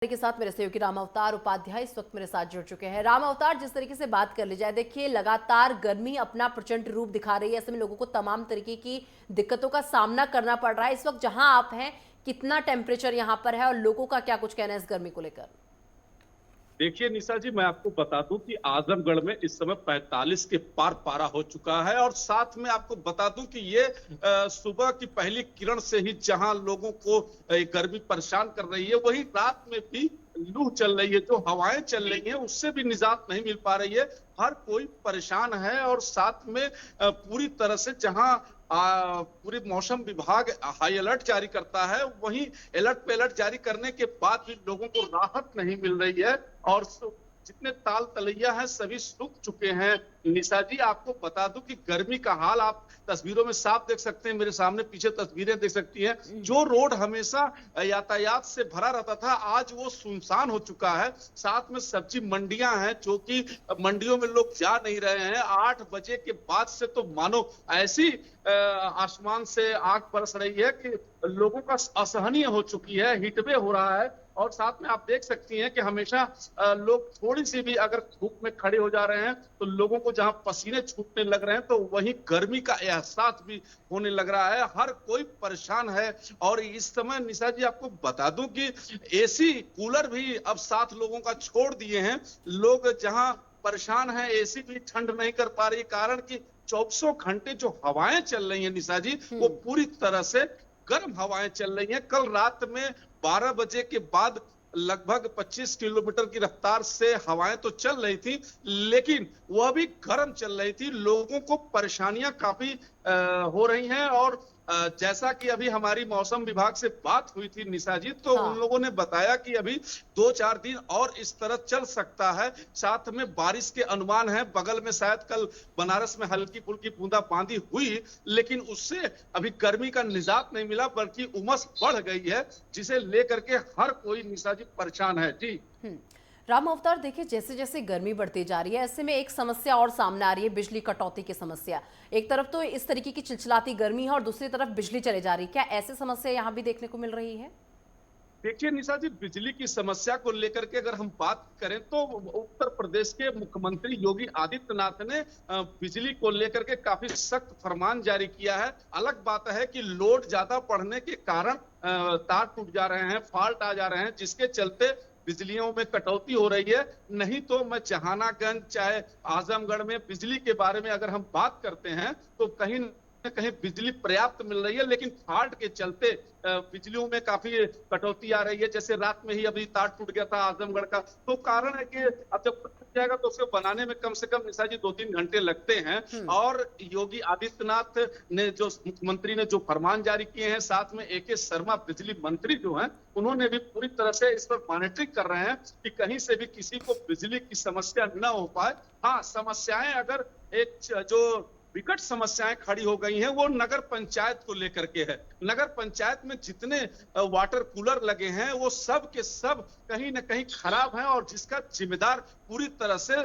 के साथ मेरे सहयोगी राम अवतार उपाध्याय इस वक्त मेरे साथ जुड़ चुके हैं। राम अवतार, जिस तरीके से बात कर ली जाए, देखिए लगातार गर्मी अपना प्रचंड रूप दिखा रही है। ऐसे में लोगों को तमाम तरीके की दिक्कतों का सामना करना पड़ रहा है। इस वक्त जहां आप हैं, कितना टेम्परेचर यहां पर है और लोगों का क्या कुछ कहना है इस गर्मी को लेकर? देखिए निशा जी, मैं आपको बता दूं कि आजमगढ़ में इस समय 45 के पार पारा हो चुका है। और साथ में आपको बता दूं कि ये सुबह की पहली किरण से ही जहां लोगों को गर्मी परेशान कर रही है, वहीं रात में भी लू चल रही है। जो हवाएं चल रही हैं उससे भी निजात नहीं मिल पा रही है। हर कोई परेशान है। और साथ में पूरी तरह से जहां पूरी मौसम विभाग हाई अलर्ट जारी करता है, वहीं अलर्ट पे अलर्ट जारी करने के बाद भी लोगों को राहत नहीं मिल रही है। और जितने ताल तलैया हैं सभी सूख चुके हैं। निशा जी, आपको बता दूं कि गर्मी का हाल आप तस्वीरों में साफ देख सकते हैं। मेरे सामने पीछे तस्वीरें देख सकती हैं। जो रोड हमेशा यातायात से भरा रहता था, आज वो सुनसान हो चुका है। साथ में सब्जी मंडियां हैं, जो कि मंडियों में लोग जा नहीं रहे हैं। 8 बजे के बाद से तो मानो ऐसी आसमान से आग बरस रही है कि लोगों का असहनीय हो चुकी है। हीटवे हो रहा है। और साथ में आप देख सकती हैं कि हमेशा लोग थोड़ी सी भी अगर धूप में खड़े हो जा रहे हैं तो लोगों को जहां पसीने छूटने लग रहे हैं, तो वहीं गर्मी का एहसास भी होने लग रहा है। हर कोई परेशान है। और इस समय निशा जी, आपको बता दूं कि एसी कूलर भी अब साथ लोगों का छोड़ दिए हैं। लोग जहां परेशान हैं, एसी भी ठंड नहीं कर पा रही। कारण कि 24 घंटे जो हवाएं चल रही हैं निशा जी, वो पूरी तरह से गर्म हवाएं चल रही हैं। कल रात में 12 बजे के बाद लगभग 25 किलोमीटर की रफ्तार से हवाएं तो चल रही थी, लेकिन वह भी गर्म चल रही थी। लोगों को परेशानियां काफी हो रही हैं। और जैसा कि अभी हमारी मौसम विभाग से बात हुई थी निशा जी, तो उन हाँ। लोगों ने बताया कि अभी 2-4 दिन और इस तरह चल सकता है। साथ में बारिश के अनुमान है। बगल में शायद कल बनारस में हल्की फुल्की बूंदाबांदी हुई, लेकिन उससे अभी गर्मी का निजात नहीं मिला, बल्कि उमस बढ़ गई है, जिसे लेकर के हर कोई निशा जी परेशान है। जी राम अवतार, देखिए जैसे जैसे गर्मी बढ़ती जा रही है, ऐसे में एक समस्या और सामने आ रही है, बिजली कटौती की समस्या। एक तरफ तो इस तरीके की चिलचिलाती गर्मी है और दूसरी तरफ बिजली चले जा रही है। क्या ऐसी समस्या यहाँ भी देखने को मिल रही है? देखिए निशा जी, बिजली की समस्या को लेकर के अगर हम बात करें तो उत्तर प्रदेश के मुख्यमंत्री योगी आदित्यनाथ ने बिजली को लेकर के काफी सख्त फरमान जारी किया है। अलग बात है कि लोड ज्यादा बढ़ने के कारण तार टूट जा रहे हैं, फॉल्ट आ जा रहे हैं, जिसके चलते बिजलियों में कटौती हो रही है। नहीं तो मैं जहानागंज चाहे आजमगढ़ में बिजली के बारे में अगर हम बात करते हैं तो कहीं न कहीं बिजली पर्याप्त मिल रही है, लेकिन फॉल्ट के चलते बिजलियों में काफी कटौती आ रही है। जैसे रात में ही अभी तार टूट गया था आजमगढ़ का। तो कारण है कि अब जब टूट जाएगा तो उसको बनाने में कम से कम निशा जी 2-3 घंटे लगते हैं। और योगी आदित्यनाथ ने जो मुख्यमंत्री ने जो फरमान जारी किए हैं, साथ में AK शर्मा बिजली मंत्री जो हैं, उन्होंने भी पूरी तरह से इस पर मॉनिटरिंग कर रहे हैं कि कहीं से भी किसी को बिजली की समस्या न हो पाए। हाँ, समस्याएं अगर एक जो विकट समस्याएं खड़ी हो गई हैं, वो नगर पंचायत को लेकर के है। नगर पंचायत में जितने वाटर कूलर लगे हैं, वो सब के सब कहीं ना कहीं खराब हैं। और जिसका जिम्मेदार पूरी तरह से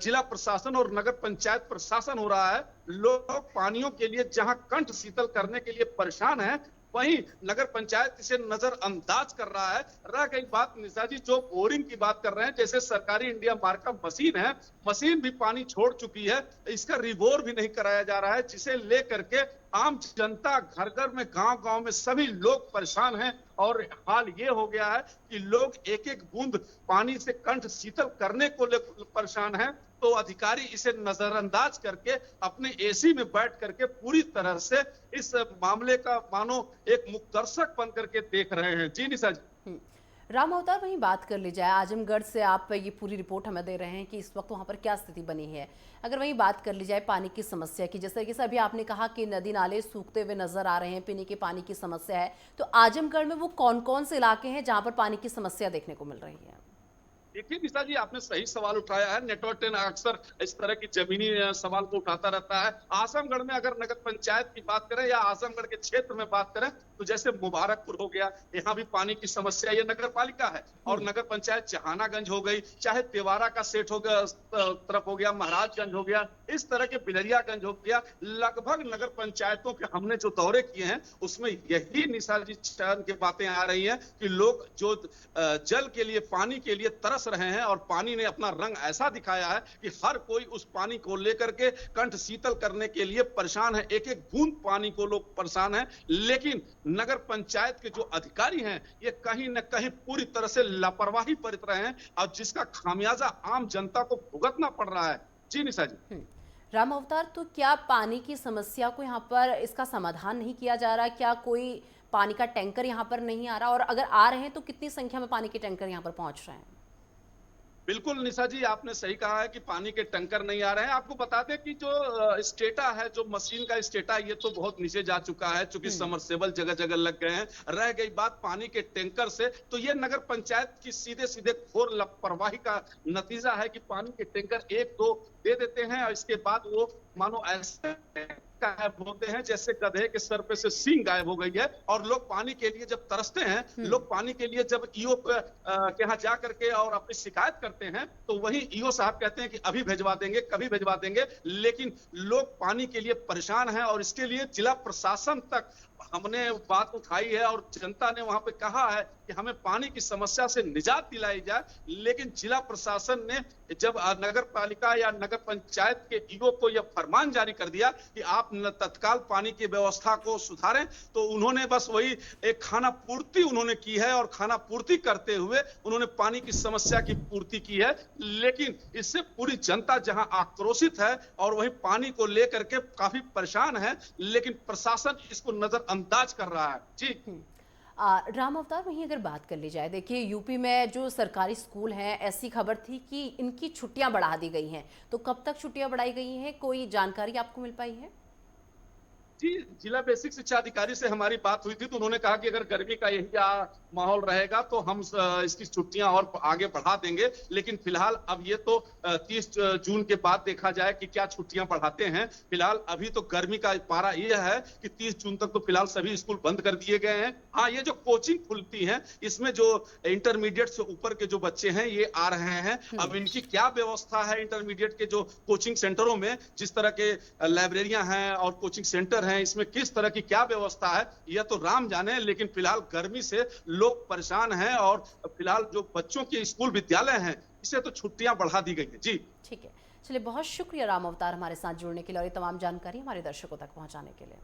जिला प्रशासन और नगर पंचायत प्रशासन हो रहा है। लोग पानियों के लिए जहां कंठ शीतल करने के लिए परेशान हैं, वहीं नगर पंचायत इसे नजरअंदाज कर रहा है। रह गई बात निशा जी, जो बोरिंग की बात कर रहे हैं, जैसे सरकारी इंडिया मार्क का मशीन है, मशीन भी पानी छोड़ चुकी है। इसका रिबोर भी नहीं कराया जा रहा है, जिसे लेकर के आम जनता घर घर में, गांव गांव में सभी लोग परेशान हैं। और हाल ये हो गया है कि लोग एक एक बूंद पानी से कंठ शीतल करने को लेकर परेशान हैं। तो अधिकारी इसे नजरअंदाज करके अपने AC में बैठ करके पूरी तरह से इस मामले का मानो एक मुखदर्शक बन करके देख रहे हैं। जी निशा जी। राम अवतार, वहीं बात कर ली जाए, आजमगढ़ से आप ये पूरी रिपोर्ट हमें दे रहे हैं कि इस वक्त वहां पर क्या स्थिति बनी है। अगर वहीं बात कर ली जाए पानी की समस्या की, जैसे कि अभी आपने कहा कि नदी नाले सूखते हुए नजर आ रहे हैं, पीने के पानी की समस्या है, तो आजमगढ़ में वो कौन कौन से इलाके हैं जहां पर पानी की समस्या देखने को मिल रही है? देखिए निशा जी, आपने सही सवाल उठाया है। नेटवर्क 10 अक्सर इस तरह की जमीनी सवाल को उठाता रहता है। आजमगढ़ में अगर नगर पंचायत की बात करें या आजमगढ़ के क्षेत्र में बात करें, तो जैसे मुबारकपुर हो गया, यहाँ भी पानी की समस्या, ये नगर पालिका है। और नगर पंचायत जहानागंज हो गई, चाहे तेवारा का सेठ हो गया तरफ हो गया, महाराजगंज हो गया, इस तरह के बिलरियागंज हो गया, लगभग नगर पंचायतों के हमने जो दौरे किए हैं उसमें यही निशा जी चरण की बातें आ रही हैं कि लोग जो जल के लिए, पानी के लिए तरस रहे हैं और पानी ने अपना रंग ऐसा दिखाया है कि हर कोई उस पानी को लेकर के कंठ शीतल करने के लिए परेशान है। एक एक बूंद पानी को लोग परेशान हैं, लेकिन नगर पंचायत के जो अधिकारी हैं ये कहीं न कहीं पूरी तरह से लापरवाही बरत रहे हैं और जिसका खामियाजा आम जनता को भुगतना पड़ रहा है। जी निशा जी। राम अवतार, तो क्या पानी की समस्या को यहाँ पर इसका समाधान नहीं किया जा रहा? क्या कोई पानी का टैंकर यहाँ पर नहीं आ रहा, और अगर आ रहे हैं तो कितनी संख्या में पानी के टैंकर यहाँ पर पहुंच रहे हैं? बिल्कुल निशा जी, आपने सही कहा है कि पानी के टैंकर नहीं आ रहे हैं। आपको बता दें कि जो स्टेटा है, जो मशीन का स्टेटा, ये तो बहुत नीचे जा चुका है, चूंकि समरसेबल जगह जगह लग गए हैं। रह गई बात पानी के टैंकर से, तो ये नगर पंचायत की सीधे सीधे घोर लापरवाही का नतीजा है कि पानी के टैंकर एक दो दे देते हैं और इसके बाद वो मानो ऐसे गायब होते हैं जैसे गधे के सर पे से सींग गायब हो गई है। और लोग पानी के लिए जब तरसते हैं, लोग पानी के लिए जब ईओ के यहाँ जा करके और अपनी शिकायत करते हैं, तो वही ईओ साहब कहते हैं कि अभी भिजवा देंगे, कभी भिजवा देंगे। लेकिन लोग पानी के लिए परेशान हैं और इसके लिए जिला प्रशासन तक हमने बात उठाई है और जनता ने वहां पे कहा है कि हमें पानी की समस्या से निजात दिलाई जाए। लेकिन जिला प्रशासन ने जब नगर पालिका या नगर पंचायत के ईओ को यह फरमान जारी कर दिया कि आप तत्काल पानी की व्यवस्था को सुधारें, तो उन्होंने बस वही एक खाना पूर्ति उन्होंने की है और खाना पूर्ति करते हुए उन्होंने पानी की समस्या की पूर्ति की है। लेकिन इससे पूरी जनता जहां आक्रोशित है और वही पानी को लेकर के काफी परेशान है, लेकिन प्रशासन इसको नजरअंदाज कर रहा है। जी राम अवतार, वहीं अगर बात कर ली जाए, देखिए यूपी में जो सरकारी स्कूल हैं, ऐसी खबर थी कि इनकी छुट्टियां बढ़ा दी गई हैं, तो कब तक छुट्टियां बढ़ाई गई हैं, कोई जानकारी आपको मिल पाई है? जी, जिला बेसिक शिक्षा अधिकारी से हमारी बात हुई थी, तो उन्होंने कहा कि अगर गर्मी का यही माहौल रहेगा तो हम इसकी छुट्टियां और आगे बढ़ा देंगे। लेकिन फिलहाल अब ये तो 30 जून के बाद देखा जाए कि क्या छुट्टियां बढ़ाते हैं। फिलहाल अभी तो गर्मी का पारा ये है कि 30 जून तक तो फिलहाल सभी स्कूल बंद कर दिए गए हैं। हाँ, ये जो कोचिंग खुलती है, इसमें जो इंटरमीडिएट से ऊपर के जो बच्चे हैं ये आ रहे हैं। अब इनकी क्या व्यवस्था है इंटरमीडिएट के जो कोचिंग सेंटरों में, जिस तरह के लाइब्रेरियां हैं और कोचिंग सेंटर हैं, इसमें किस तरह की क्या व्यवस्था है यह तो राम जाने। लेकिन फिलहाल गर्मी से लोग परेशान हैं और फिलहाल जो बच्चों के स्कूल विद्यालय हैं इसे तो छुट्टियां बढ़ा दी गई हैं। जी ठीक है, चलिए, बहुत शुक्रिया राम अवतार हमारे साथ जुड़ने के लिए और ये तमाम जानकारी हमारे दर्शकों तक पहुंचाने के लिए।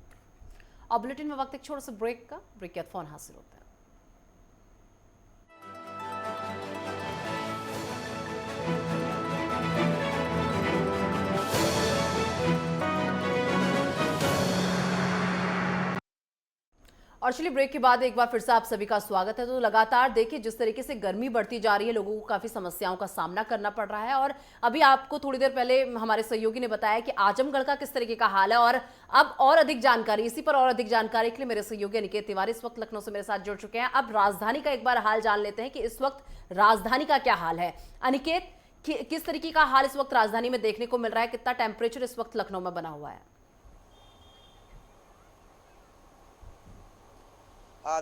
अब बुलेटिन में वक्त एक छोटा सा ब्रेक का, ब्रेक के बाद फोन हासिल होता है। और चलिए, ब्रेक के बाद एक बार फिर से आप सभी का स्वागत है। तो लगातार देखिए जिस तरीके से गर्मी बढ़ती जा रही है, लोगों को काफ़ी समस्याओं का सामना करना पड़ रहा है। और अभी आपको थोड़ी देर पहले हमारे सहयोगी ने बताया कि आजमगढ़ का किस तरीके का हाल है। और अब और अधिक जानकारी, इसी पर और अधिक जानकारी के लिए मेरे सहयोगी अनिकेत तिवारी इस वक्त लखनऊ से मेरे साथ जुड़ चुके हैं। अब राजधानी का एक बार हाल जान लेते हैं कि इस वक्त राजधानी का क्या हाल है। अनिकेत, किस तरीके का हाल इस वक्त राजधानी में देखने को मिल रहा है? कितना टेम्परेचर इस वक्त लखनऊ में बना हुआ है?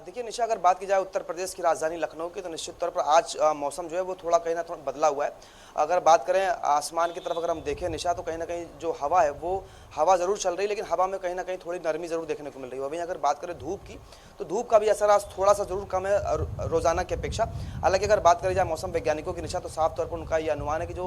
देखिए निशा, अगर बात की जाए उत्तर प्रदेश की राजधानी लखनऊ की, तो निश्चित तौर पर आज मौसम जो है वो थोड़ा कहीं ना थोड़ा बदला हुआ है। अगर बात करें आसमान की तरफ अगर हम देखें निशा, तो कहीं ना कहीं जो हवा है वो हवा ज़रूर चल रही है, लेकिन हवा में कहीं ना कहीं थोड़ी नरमी ज़रूर देखने को मिल रही है। वहीं अगर बात करें धूप की, तो धूप का भी असर आज थोड़ा सा ज़रूर कम है रोज़ाना की अपेक्षा। हालांकि अगर बात करी जाए मौसम वैज्ञानिकों की निशा, तो साफ तौर पर उनका ये अनुमान है कि जो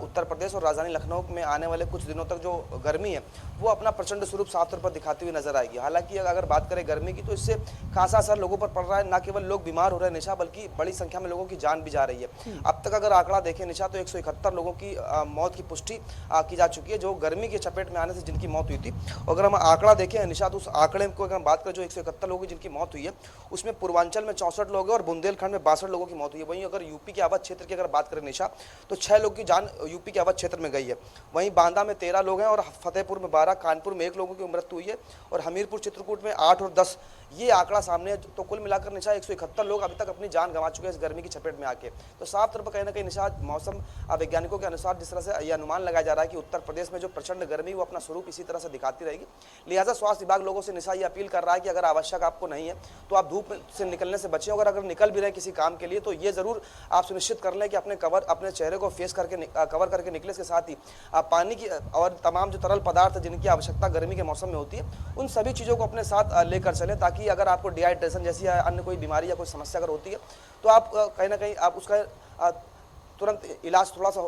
उत्तर प्रदेश और राजधानी लखनऊ में आने वाले कुछ दिनों तक जो गर्मी है वो अपना प्रचंड स्वरूप साफ तौर पर दिखाती हुई नजर आएगी। हालांकि अगर बात करें गर्मी की, तो इससे खासा असर लोगों पर पड़ रहा है। न केवल लोग बीमार हो रहे हैं निशा, बल्कि बड़ी संख्या में लोगों की जान भी जा रही है। अब तक अगर आंकड़ा देखें निशा, तो 171 लोगों की मौत की पुष्टि की जा चुकी है, जो गर्मी की चपेट में आने से जिनकी मौत हुई थी। अगर हम आंकड़ा देखें निशा, तो उस आंकड़े को अगर हम बात करें, जो 171 लोगों की जिनकी मौत हुई है, उसमें पूर्वांचल में 64 लोग हैं और बुंदेलखंड में 62 लोगों की मौत हुई है। वहीं अगर यूपी के अवध क्षेत्र की अगर बात करें निशा, तो 6 लोगों की जान यूपी के अवध क्षेत्र में गई है। वहीं बांदा में 13 लोग हैं और फतेहपुर में 12, कानपुर में 1 लोगों की मृत्यु हुई है और हमीरपुर चित्रकूट में 8 और 10 ये आंकड़ा सामने है। तो कुल मिलाकर निशा 171 लोग अभी तक अपनी जान गंवा चुके हैं इस गर्मी की चपेट में आके। तो साफ तौर पर कहीं ना कहीं निशा मौसम वैज्ञानिकों के अनुसार जिस तरह से यह अनुमान लगाया जा रहा है कि उत्तर प्रदेश में जो प्रचंड गर्मी वो अपना स्वरूप इसी तरह से दिखाती रहेगी। लिहाजा स्वास्थ्य विभाग लोगों से निशा ये अपील कर रहा है कि अगर आवश्यक आपको नहीं है तो आप धूप से निकलने से बचें। अगर निकल भी रहे किसी काम के लिए तो ये जरूर आप सुनिश्चित कर लें कि अपने चेहरे को फेस करके कवर करके निकले। इसके साथ ही पानी की और तमाम जो तरल पदार्थ जिनकी आवश्यकता गर्मी के मौसम में होती है उन सभी चीज़ों को अपने साथ लेकर चलें, ताकि अगर आपको डिहाइड्रेशन जैसी अन्य कोई बीमारी या कोई समस्या अगर होती है तो आप कहीं ना कहीं आप उसका तुरंत इलाज, थोड़ा सा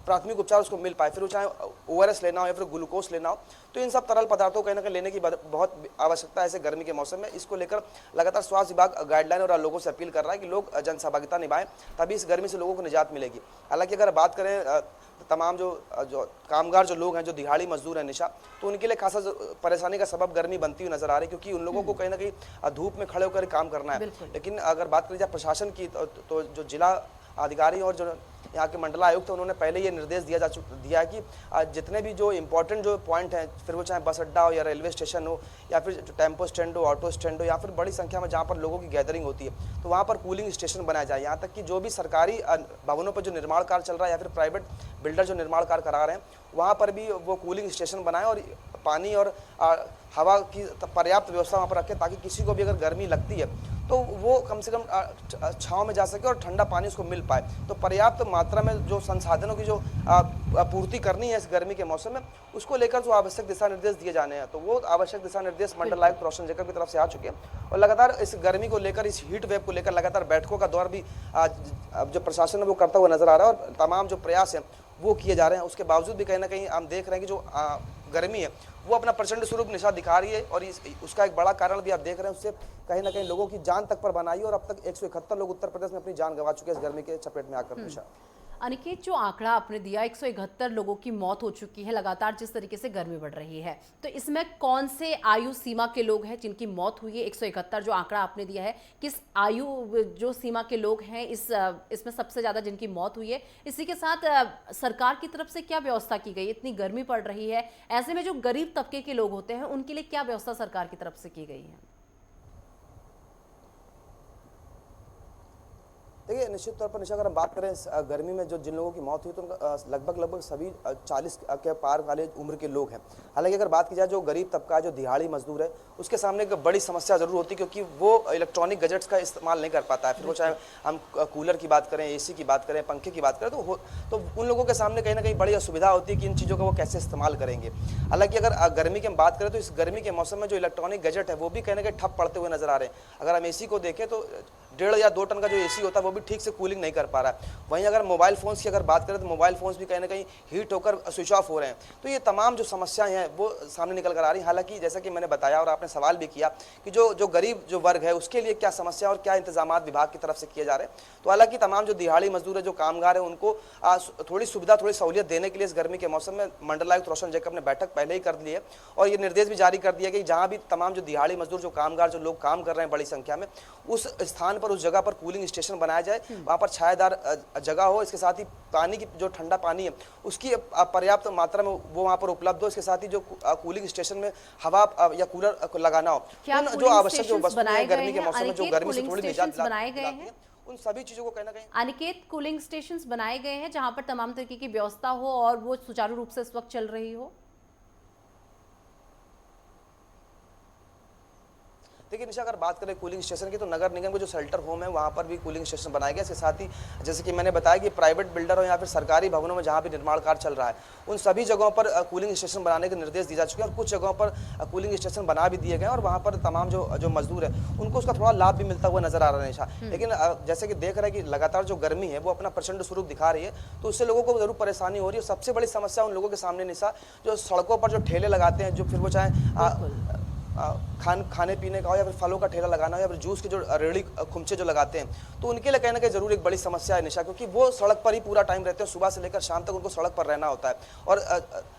प्राथमिक उपचार उसको मिल पाए। फिर वो चाहे ORS लेना हो या फिर ग्लूकोज लेना हो, तो इन सब तरल पदार्थों को कहीं ना कहीं लेने की बहुत आवश्यकता है ऐसे गर्मी के मौसम में। इसको लेकर लगातार स्वास्थ्य विभाग गाइडलाइन और लोगों से अपील कर रहा है कि लोग जनसहभागिता निभाएं, तभी इस गर्मी से लोगों को निजात मिलेगी। हालांकि अगर बात करें तमाम जो कामगार जो लोग हैं, जो दिहाड़ी मजदूर हैं निशा, तो उनके लिए खासा परेशानी का सबब गर्मी बनती हुई नजर आ रही है, क्योंकि उन लोगों को कहीं ना कहीं धूप में खड़े होकर काम करना है। लेकिन अगर बात करी जाए प्रशासन की तो जो जिला अधिकारी और जो यहाँ के मंडला आयुक्त तो उन्होंने पहले ये निर्देश दिया है कि जितने भी जो इम्पोर्टेंट जो पॉइंट हैं, फिर वो चाहे बस अड्डा हो या रेलवे स्टेशन हो या फिर जो टेम्पो स्टैंड हो, ऑटो स्टैंड हो, या फिर बड़ी संख्या में जहाँ पर लोगों की गैदरिंग होती है, तो वहाँ पर कूलिंग स्टेशन बनाया जाए। यहाँ तक कि जो भी सरकारी भवनों पर जो निर्माण कार्य चल रहा है या फिर प्राइवेट बिल्डर जो निर्माण कार्य करा रहे हैं, वहाँ पर भी वो कूलिंग स्टेशन बनाएं और पानी और हवा की पर्याप्त व्यवस्था वहाँ पर रखें, ताकि किसी को भी अगर गर्मी लगती है तो वो कम से कम छाँव में जा सके और ठंडा पानी उसको मिल पाए। तो पर्याप्त मात्रा में जो संसाधनों की जो पूर्ति करनी है इस गर्मी के मौसम में, उसको लेकर जो आवश्यक दिशा निर्देश दिए जाने हैं, तो वो आवश्यक दिशा निर्देश मंडल आयुक्त रोशन जैकब की तरफ से आ चुके हैं। और लगातार इस गर्मी को लेकर, इस हीट वेव को लेकर लगातार बैठकों का दौर भी जो प्रशासन है वो करता हुआ नजर आ रहा है, और तमाम जो प्रयास हैं वो किए जा रहे हैं। उसके बावजूद भी कहीं ना कहीं हम देख रहे हैं कि जो गर्मी है वो अपना प्रचंड स्वरूप निशा दिखा रही है, और उसका एक बड़ा कारण भी आप देख रहे हैं, उससे कहीं ना कहीं लोगों की जान तक पर बनाई, और अब तक 171 लोग उत्तर प्रदेश में अपनी जान गंवा चुके हैं इस गर्मी के चपेट में आकर। निशा, अनिकेत, जो आंकड़ा आपने दिया 171 लोगों की मौत हो चुकी है लगातार जिस तरीके से गर्मी बढ़ रही है, तो इसमें कौन से आयु सीमा के लोग हैं जिनकी मौत हुई है? 171 जो आंकड़ा आपने दिया है, किस आयु जो सीमा के लोग हैं इसमें सबसे ज्यादा जिनकी मौत हुई है? इसी के साथ सरकार की तरफ से क्या व्यवस्था की गई? इतनी गर्मी पड़ रही है, ऐसे में जो गरीब तबके के लोग होते हैं उनके लिए क्या व्यवस्था सरकार की तरफ से की गई है? देखिए, निश्चित तौर पर निशा अगर हम बात करें गर्मी में जो जिन लोगों की मौत हुई तो उनका लगभग सभी 40 के पार वाले उम्र के लोग हैं। हालांकि अगर बात की जाए जो गरीब तबका है, जो दिहाड़ी मजदूर है, उसके सामने एक बड़ी समस्या जरूर होती है, क्योंकि वो इलेक्ट्रॉनिक गैजेट्स का इस्तेमाल नहीं कर पाता है। फिर वो चाहे हम कूलर की बात करें, AC की बात करें, पंखे की बात करें, तो उन लोगों के सामने कहीं ना कहीं बड़ी असुविधा होती है कि इन चीज़ों का वो कैसे इस्तेमाल करेंगे। हालांकि अगर गर्मी की हम बात करें तो इस गर्मी के मौसम में जो इलेक्ट्रॉनिक गैजेट है वो भी कहीं ना कहीं ठप पड़ते हुए नजर आ रहे हैं। अगर हम AC को देखें तो 1.5 या 2 टन का जो AC होता है वो भी ठीक से कूलिंग नहीं कर पा रहा है। वहीं अगर मोबाइल फोन्स की अगर बात करें तो मोबाइल फोन्स भी कहीं ना कहीं हीट होकर स्विच ऑफ हो रहे हैं। तो ये तमाम जो समस्याएं हैं वो सामने निकल कर आ रही हैं। हालांकि जैसा कि मैंने बताया और आपने सवाल भी किया कि जो गरीब जो वर्ग है उसके लिए क्या समस्या और क्या इंतजाम विभाग की तरफ से किए जा रहे हैं, तो हालांकि तमाम जो दिहाड़ी मजदूर है, जो कामगार है, उनको थोड़ी सुविधा, थोड़ी सहूलियत देने के लिए इस गर्मी के मौसम में मंडलायुक्त रोशन जैकब ने बैठक पहले ही कर ली है, और ये निर्देश भी जारी कर दिया कि जहां भी तमाम जो दिहाड़ी मजदूर, जो कामगार, जो लोग काम कर रहे हैं बड़ी संख्या में, उस स्थान पर, उस जगह पर कूलिंग स्टेशन बनाया जाए, वहां पर छायादार जगह हो। इसके साथ ही पानी की जो ठंडा पानी है उसकी पर्याप्त मात्रा में वो वहां पर उपलब्ध हो। इसके साथ ही जो कूलिंग स्टेशन में हवा या कूलर लगाना हो, जो आवश्यक जो वस्तुएं हैं गर्मी के मौसम में जो गर्मी से थोड़ी निजात दिलाती हैं, उन सभी चीजों को कहीं ना कहीं। अनिकेत, कूलिंग स्टेशंस बनाए गए हैं जहां पर तमाम तरीके की व्यवस्था हो और वो सुचारू रूप से इस वक्त चल रही हो? देखिए निशा, अगर बात करें कूलिंग स्टेशन की तो नगर निगम के जो शेल्टर होम है वहाँ पर भी कूलिंग स्टेशन बनाए गए। इसके साथ ही जैसे कि मैंने बताया कि प्राइवेट बिल्डर हो या फिर सरकारी भवनों में जहाँ भी निर्माण कार्य चल रहा है उन सभी जगहों पर कूलिंग स्टेशन बनाने के निर्देश दिए जा चुके हैं, और कुछ जगहों पर कूलिंग स्टेशन बना भी दिए गए, और वहाँ पर तमाम जो मजदूर है उनको उसका थोड़ा लाभ भी मिलता हुआ नजर आ रहा है निशा। लेकिन जैसे कि देख रहे हैं कि लगातार जो गर्मी है वो अपना प्रचंड स्वरूप दिखा रही है, तो उससे लोगों को जरूर परेशानी हो रही है। सबसे बड़ी समस्या उन लोगों के सामने निशा, जो सड़कों पर जो ठेले लगाते हैं, जो फिर वो चाहे खाने पीने का हो या फिर फलों का ठेला लगाना हो या फिर जूस के जो रेड़ी खुमचे जो लगाते हैं, तो उनके लिए कहीं ना कहीं जरूर एक बड़ी समस्या है निशा, क्योंकि वो सड़क पर ही पूरा टाइम रहते हैं। सुबह से लेकर शाम तक उनको सड़क पर रहना होता है, और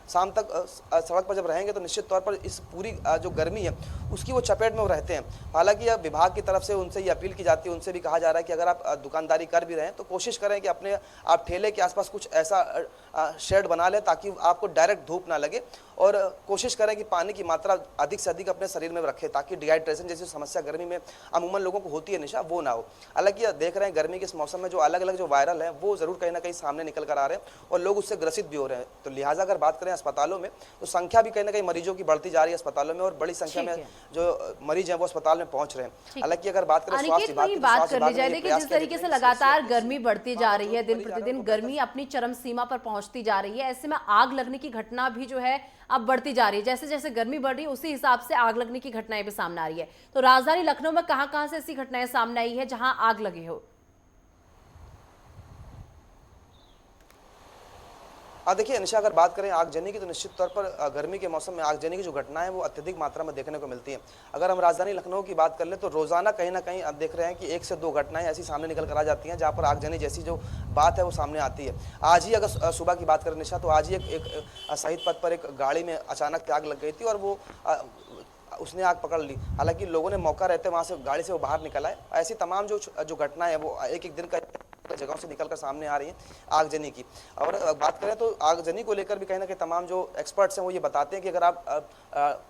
शाम तक सड़क पर जब रहेंगे तो निश्चित तौर पर इस पूरी जो गर्मी है उसकी वो चपेट में वो रहते हैं। हालांकि अब विभाग की तरफ से उनसे ये अपील की जाती है, उनसे भी कहा जा रहा है कि अगर आप दुकानदारी कर भी रहे हैं तो कोशिश करें कि आप ठेले के आसपास कुछ ऐसा शेड बना लें ताकि आपको डायरेक्ट धूप ना लगे, और कोशिश करें कि पानी की मात्रा अधिक से अधिक अपने शरीर में रखें। रखें ताकि डिहाइड्रेशन जैसी समस्या गर्मी में अमूमन लोगों को होती है निशा, वो ना हो। हालांकि देख रहे हैं गर्मी के इस मौसम में जो अलग अलग जो वायरल है वो जरूर कहीं ना कहीं सामने निकल कर आ रहे हैं और लोग उससे ग्रसित भी हो रहे हैं। तो लिहाजा अगर बात करें अस्पतालों में तो संख्या भी कहीं ना कहीं मरीजों की बढ़ती जा रही है अस्पतालों में और बड़ी संख्या में जो मरीज हैं वो अस्पताल में पहुंच रहे हैं। हालांकि अगर बात करें स्वास्थ्य विभाग की, बात कर ली जाए, देखिए जिस तरीके से लगातार गर्मी बढ़ती जा रही है, दिन प्रतिदिन गर्मी अपनी चरम सीमा पर पहुंचती जा रही है, ऐसे में आग लगने की घटना भी जो है अब बढ़ती जा रही है। जैसे जैसे गर्मी बढ़ रही है उसी हिसाब से आग लगने की घटनाएं भी सामने आ रही है। तो राजधानी लखनऊ में कहां-कहां से ऐसी घटनाएं सामने आई है जहां आग लगी हो? देखिए निशा, अगर बात करें आगजनी की तो निश्चित तौर पर गर्मी के मौसम में आगजनी की जो घटनाएं वो अत्यधिक मात्रा में देखने को मिलती हैं। अगर हम राजधानी लखनऊ की बात कर ले तो रोजाना कहीं ना कहीं आप देख रहे हैं कि 1 से 2 घटनाएं ऐसी सामने निकल कर आ जाती हैं जहां पर आगजनी जैसी जो बात है वो सामने आती है। आज ही अगर सुबह की बात करें निशा, तो आज ही एक शहीद पथ पर एक गाड़ी में अचानक आग लग गई थी और वो उसने आग पकड़ ली। हालांकि लोगों ने मौका रहते वहां से गाड़ी से वो बाहर निकला है। ऐसी तमाम जो घटनाएं हैं वो एक एक दिन का जगहों से निकलकर सामने आ रही हैं आगजनी की। और बात करें तो आगजनी को लेकर भी कहीं ना कहीं तमाम जो एक्सपर्ट्स हैं वो ये बताते हैं कि अगर आप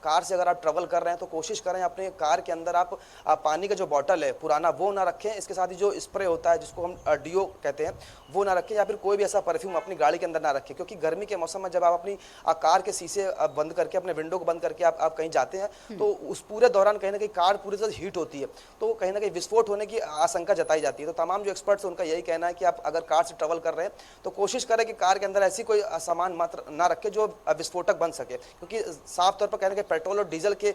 कार से अगर आप ट्रेवल कर रहे हैं तो कोशिश करें अपने कार के अंदर आप पानी का जो बॉटल है पुराना वो ना रखें। इसके साथ ही जो स्प्रे होता है जिसको हम डीओ कहते हैं वो ना रखें, या फिर कोई भी ऐसा परफ्यूम अपनी गाड़ी के अंदर ना रखें, क्योंकि गर्मी के मौसम में जब आप अपनी कार के शीशे बंद करके अपने विंडो को बंद करके आप कहीं जाते हैं तो उस पूरे दौरान कहीं ना कहीं कार पूरी तरह हीट होती है, तो कहीं ना कहीं विस्फोट होने की आशंका जताई जाती है। तो तमाम जो एक्सपर्ट्स हैं उनका यही कहना है कि आप अगर कार से ट्रेवल कर रहे हैं तो कोशिश करें कि कार के अंदर ऐसी कोई सामान मात्र ना रखें जो विस्फोटक बन सके, क्योंकि साफ तौर पर कहने के पेट्रोल और डीजल के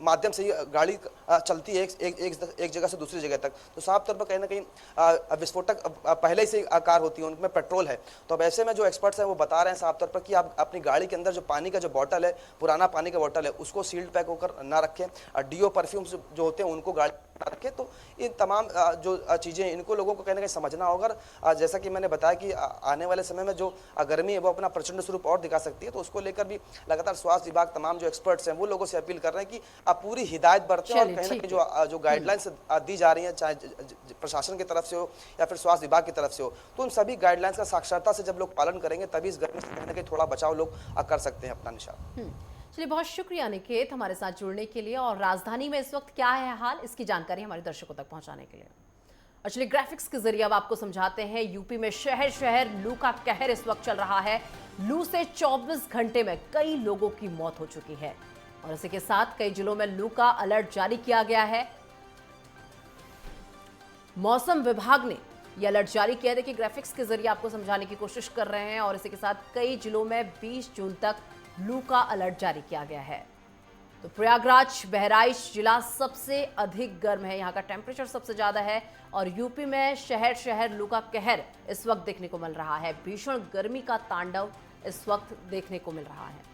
माध्यम से ही गाड़ी चलती है एक जगह से दूसरी जगह तक। तो साफ तौर पर कहीं ना कहीं विस्फोटक पहले से कार होती है उनमें पेट्रोल है। तो अब ऐसे में जो एक्सपर्ट्स हैं वो बता रहे हैं साफ तौर पर कि आप अपनी गाड़ी के अंदर जो पानी का जो बॉटल है, पुराना पानी का बॉटल है, उसको सील्ड पैक होकर ना रखें। डीओ परफ्यूम्स जो होते हैं उनको गाड़ी ना रखें। तो इन तमाम जो चीज़ें इनको लोगों को कहने का समझना होगा। जैसा कि मैंने बताया कि आने वाले समय में जो गर्मी है वो अपना प्रचंड स्वरूप और दिखा सकती है, तो उसको लेकर भी लगातार स्वास्थ्य विभाग तमाम जो एक्सपर्ट्स हैं वो लोगों से अपील कर रहे हैं कि आप पूरी हिदायत बरतें और कहीं ना कहीं जो गाइडलाइंस दी जा रही हैं चाहे प्रशासन की तरफ से हो या फिर स्वास्थ्य विभाग की तरफ से हो, तो उन सभी गाइडलाइंस का साक्षरता से जब लोग पालन करेंगे तभी इस गर्मी से कहीं ना कहीं थोड़ा बचाव लोग कर सकते हैं अपना। निशा, चलिए, बहुत शुक्रिया निकेत हमारे साथ जुड़ने के लिए और राजधानी में इस वक्त क्या है हाल, इसकी जानकारी हमारे दर्शकों तक पहुंचाने के लिए। चलिए, ग्राफिक्स के जरिए अब आपको समझाते हैं। यूपी में शहर शहर लू का कहर इस वक्त चल रहा है। लू से 24 घंटे में कई लोगों की मौत हो चुकी है और इसी के साथ कई जिलों में लू का अलर्ट जारी किया गया है। मौसम विभाग ने यह अलर्ट जारी किया। देखिए, ग्राफिक्स के जरिए आपको समझाने की कोशिश कर रहे हैं और इसी के साथ कई जिलों में 20 जून तक लू का अलर्ट जारी किया गया है। तो प्रयागराज बहराइच जिला सबसे अधिक गर्म है, यहाँ का टेम्परेचर सबसे ज्यादा है और यूपी में शहर शहर लू का कहर इस वक्त देखने को मिल रहा है। भीषण गर्मी का तांडव इस वक्त देखने को मिल रहा है।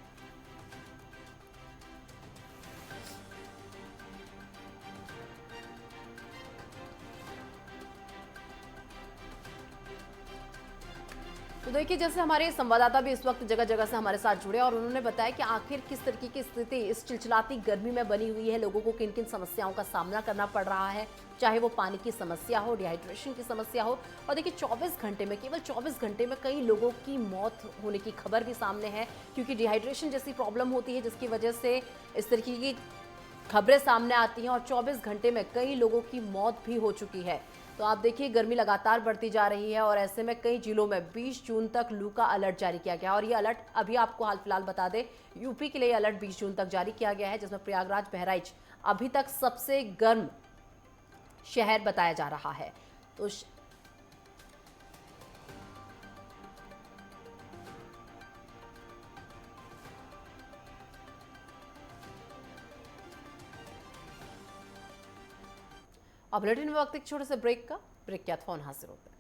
तो देखिए, जैसे हमारे संवाददाता भी इस वक्त जगह जगह से हमारे साथ जुड़े और उन्होंने बताया कि आखिर किस तरीके की स्थिति इस चिलचिलाती गर्मी में बनी हुई है, लोगों को किन किन समस्याओं का सामना करना पड़ रहा है, चाहे वो पानी की समस्या हो, डिहाइड्रेशन की समस्या हो। और देखिए, 24 घंटे में, केवल 24 घंटे में कई लोगों की मौत होने की खबर भी सामने है, क्योंकि डिहाइड्रेशन जैसी प्रॉब्लम होती है जिसकी वजह से इस तरीके की खबरें सामने आती हैं और 24 घंटे में कई लोगों की मौत भी हो चुकी है। तो आप देखिए, गर्मी लगातार बढ़ती जा रही है और ऐसे में कई जिलों में 20 जून तक लू का अलर्ट जारी किया गया और ये अलर्ट अभी आपको हाल फिलहाल बता दें, यूपी के लिए अलर्ट 20 जून तक जारी किया गया है, जिसमें प्रयागराज बहराइच अभी तक सबसे गर्म शहर बताया जा रहा है। अब बुलेटिन में वक्त एक छोटे से ब्रेक का, ब्रेक के बाद फोन हाजिर होता है।